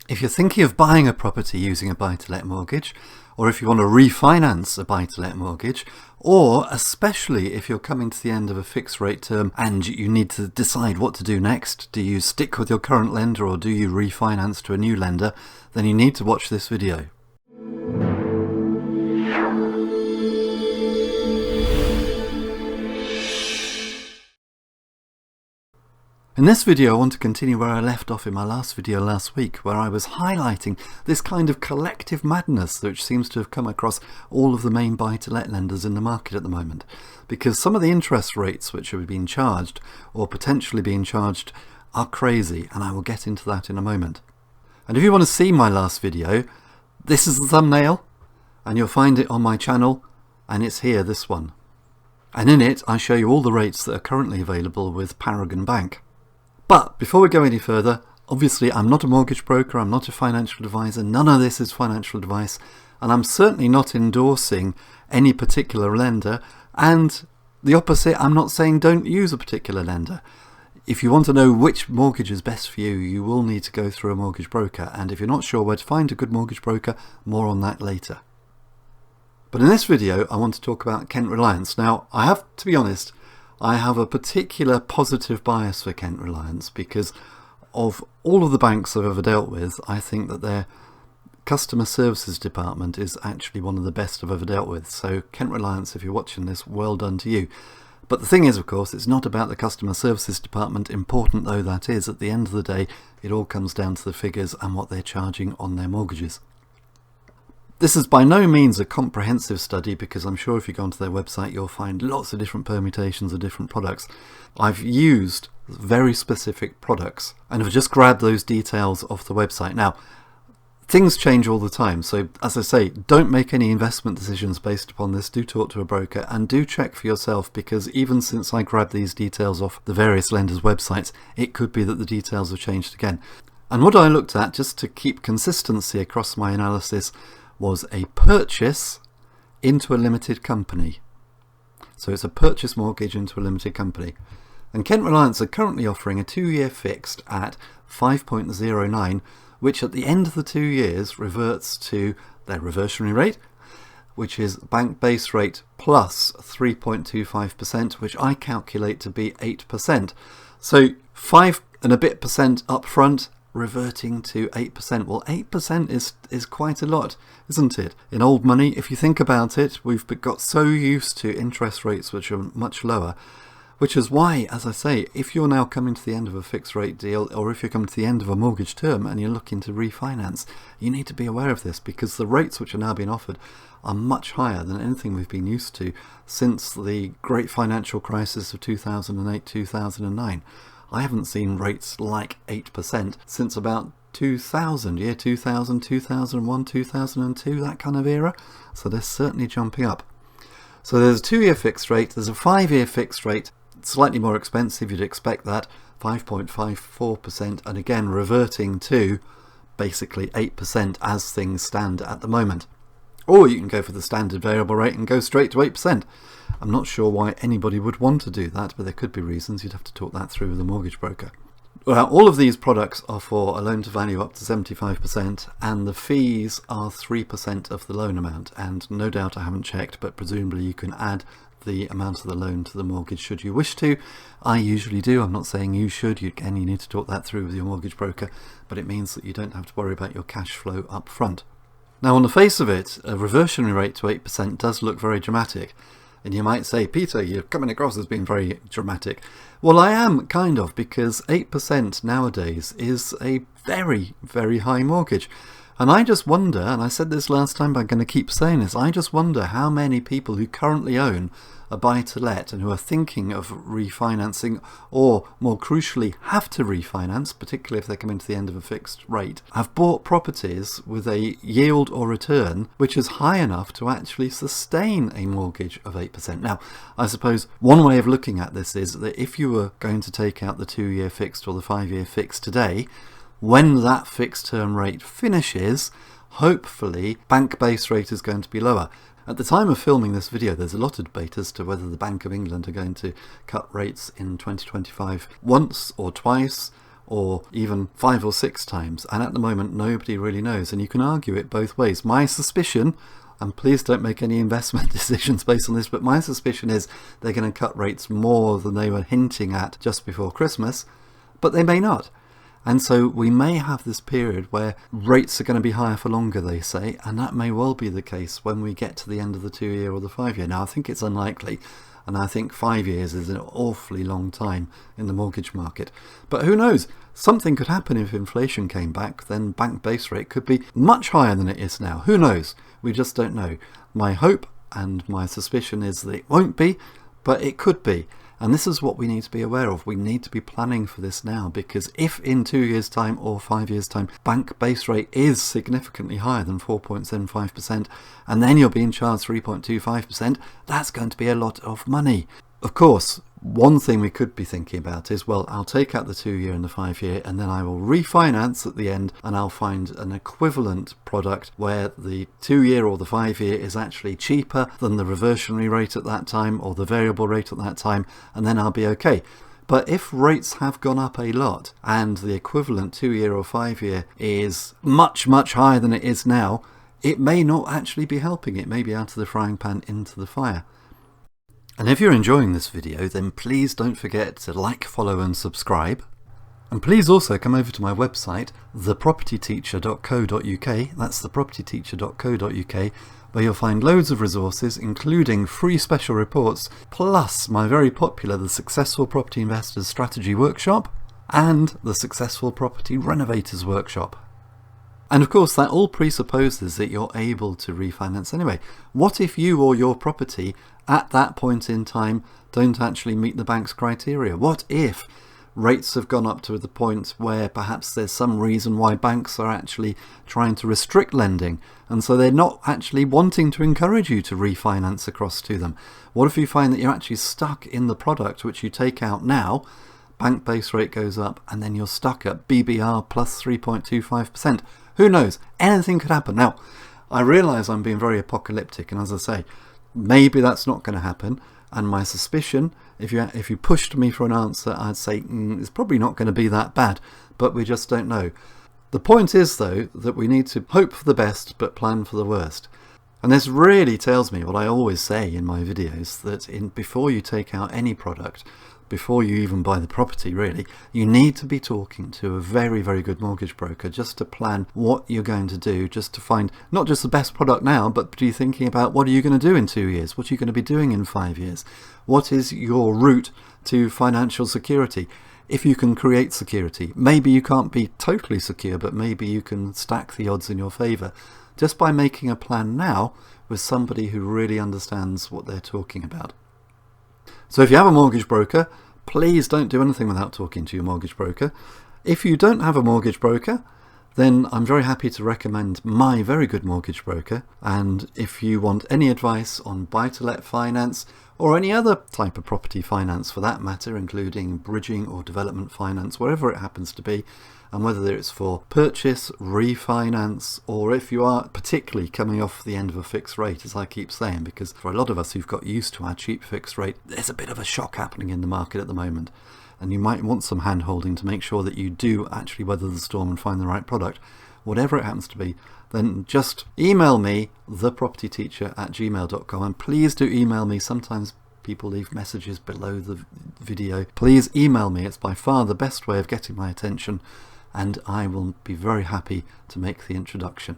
If you're thinking of buying a property using a buy-to-let mortgage, or if you want to refinance a buy-to-let mortgage, or especially if you're coming to the end of a fixed rate term and you need to decide what to do next, do you stick with your current lender or do you refinance to a new lender, then you need to watch this video. In this video I want to continue where I left off in my last video last week, where I was highlighting this kind of collective madness which seems to have come across all of the main buy-to-let lenders in the market at the moment. Because some of the interest rates which are being charged or potentially being charged are crazy, and I will get into that in a moment. And if you want to see my last video, this is the thumbnail and you'll find it on my channel, and it's here, this one. And in it I show you all the rates that are currently available with Paragon Bank. But before we go any further, obviously I'm not a mortgage broker, I'm not a financial advisor, none of this is financial advice, and I'm certainly not endorsing any particular lender, and the opposite, I'm not saying don't use a particular lender. If you want to know which mortgage is best for you, you will need to go through a mortgage broker, and if you're not sure where to find a good mortgage broker, more on that later. But in this video I want to talk about Kent Reliance. Now, I have to be honest, I have a particular positive bias for Kent Reliance because of all of the banks I've ever dealt with. I think that their customer services department is actually one of the best I've ever dealt with. So Kent Reliance, if you're watching this, well done to you. But the thing is, of course, it's not about the customer services department, important though that is. At the end of the day, it all comes down to the figures and what they're charging on their mortgages. This is by no means a comprehensive study, because I'm sure if you go onto their website you'll find lots of different permutations of different products. I've used very specific products and have just grabbed those details off the website. Now, things change all the time, so as I say, don't make any investment decisions based upon this. Do talk to a broker and do check for yourself, because even since I grabbed these details off the various lenders' websites, it could be that the details have changed again. And what I looked at, just to keep consistency across my analysis, was a purchase into a limited company. So it's a purchase mortgage into a limited company. And Kent Reliance are currently offering a 2-year fixed at 5.09, which at the end of the 2 years reverts to their reversionary rate, which is bank base rate plus 3.25%, which I calculate to be 8%. So 5 and a bit percent up front, reverting to 8%. Well, 8% is quite a lot, isn't it? In old money, if you think about it, we've got so used to interest rates which are much lower, which is why, as I say, if you're now coming to the end of a fixed rate deal, or if you're coming to the end of a mortgage term and you're looking to refinance, you need to be aware of this, because the rates which are now being offered are much higher than anything we've been used to since the great financial crisis of 2008-2009. I haven't seen rates like 8% since about 2000, 2001, 2002, that kind of era. So they're certainly jumping up. So there's a 2-year fixed rate, there's a 5-year fixed rate, slightly more expensive, you'd expect that, 5.54%, and again reverting to basically 8% as things stand at the moment. Or you can go for the standard variable rate and go straight to 8%. I'm not sure why anybody would want to do that, but there could be reasons. You'd have to talk that through with a mortgage broker. Well, all of these products are for a loan to value up to 75%, and the fees are 3% of the loan amount. And no doubt, I haven't checked, but presumably you can add the amount of the loan to the mortgage should you wish to. I usually do. I'm not saying you should. Again, you need to talk that through with your mortgage broker, but it means that you don't have to worry about your cash flow up front. Now, on the face of it, a reversionary rate to 8% does look very dramatic. And you might say, Peter, you're coming across as being very dramatic. Well, I am, kind of, because 8% nowadays is a very, very high mortgage. And I just wonder, and I said this last time, but I'm going to keep saying this, I just wonder how many people who currently own a buy-to-let and who are thinking of refinancing, or more crucially have to refinance, particularly if they're coming to the end of a fixed rate, have bought properties with a yield or return which is high enough to actually sustain a mortgage of 8%. Now, I suppose one way of looking at this is that if you were going to take out the 2-year fixed or the 5-year fixed today, when that fixed term rate finishes, hopefully bank base rate is going to be lower. At the time of filming this video, there's a lot of debate as to whether the Bank of England are going to cut rates in 2025 once or twice, or even 5 or 6 times, and at the moment nobody really knows, and you can argue it both ways. My suspicion, and please don't make any investment decisions based on this, but my suspicion is they're going to cut rates more than they were hinting at just before Christmas, but they may not. And so we may have this period where rates are going to be higher for longer, they say, and that may well be the case when we get to the end of the 2-year or the 5-year. Now, I think it's unlikely, and I think 5 years is an awfully long time in the mortgage market. But who knows? Something could happen if inflation came back, then bank base rate could be much higher than it is now. Who knows? We just don't know. My hope and my suspicion is that it won't be, but it could be. And this is what we need to be aware of. We need to be planning for this now, because if in 2 years' time or 5 years' time bank base rate is significantly higher than 4.75%, and then you're being charged 3.25%, that's going to be a lot of money. Of course, one thing we could be thinking about is, well, I'll take out the 2-year and the 5-year, and then I will refinance at the end, and I'll find an equivalent product where the 2-year or the 5-year is actually cheaper than the reversionary rate at that time or the variable rate at that time, and then I'll be okay. But if rates have gone up a lot and the equivalent 2-year or 5-year is much, much higher than it is now, it may not actually be helping. It may be out of the frying pan into the fire. And if you're enjoying this video, then please don't forget to like, follow and subscribe. And please also come over to my website, thepropertyteacher.co.uk, that's thepropertyteacher.co.uk, where you'll find loads of resources, including free special reports, plus my very popular The Successful Property Investors Strategy Workshop and the Successful Property Renovators Workshop. And of course, that all presupposes that you're able to refinance anyway. What if you or your property at that point in time don't actually meet the bank's criteria? What if rates have gone up to the point where perhaps there's some reason why banks are actually trying to restrict lending, and so they're not actually wanting to encourage you to refinance across to them? What if you find that you're actually stuck in the product which you take out now, bank base rate goes up, and then you're stuck at BBR plus 3.25%? Who knows? Anything could happen. Now, I realise I'm being very apocalyptic, and as I say, maybe that's not going to happen. And my suspicion, if you pushed me for an answer, I'd say it's probably not going to be that bad, but we just don't know. The point is, though, that we need to hope for the best but plan for the worst. And this really tells me what I always say in my videos, that before you take out any product, before you even buy the property really, you need to be talking to a very, very good mortgage broker just to plan what you're going to do, just to find not just the best product now, but be thinking about what are you going to do in 2 years, what are you going to be doing in 5 years, what is your route to financial security. If you can create security, maybe you can't be totally secure, but maybe you can stack the odds in your favour just by making a plan now with somebody who really understands what they're talking about. So if you have a mortgage broker, please don't do anything without talking to your mortgage broker. If you don't have a mortgage broker, then I'm very happy to recommend my very good mortgage broker. And if you want any advice on buy-to-let finance or any other type of property finance for that matter, including bridging or development finance, wherever it happens to be, and whether it's for purchase, refinance, or if you are particularly coming off the end of a fixed rate, as I keep saying, because for a lot of us who've got used to our cheap fixed rate, there's a bit of a shock happening in the market at the moment, and you might want some hand-holding to make sure that you do actually weather the storm and find the right product. Whatever it happens to be, then just email me, thepropertyteacher@gmail.com, and please do email me. Sometimes people leave messages below the video. Please email me. It's by far the best way of getting my attention, and I will be very happy to make the introduction.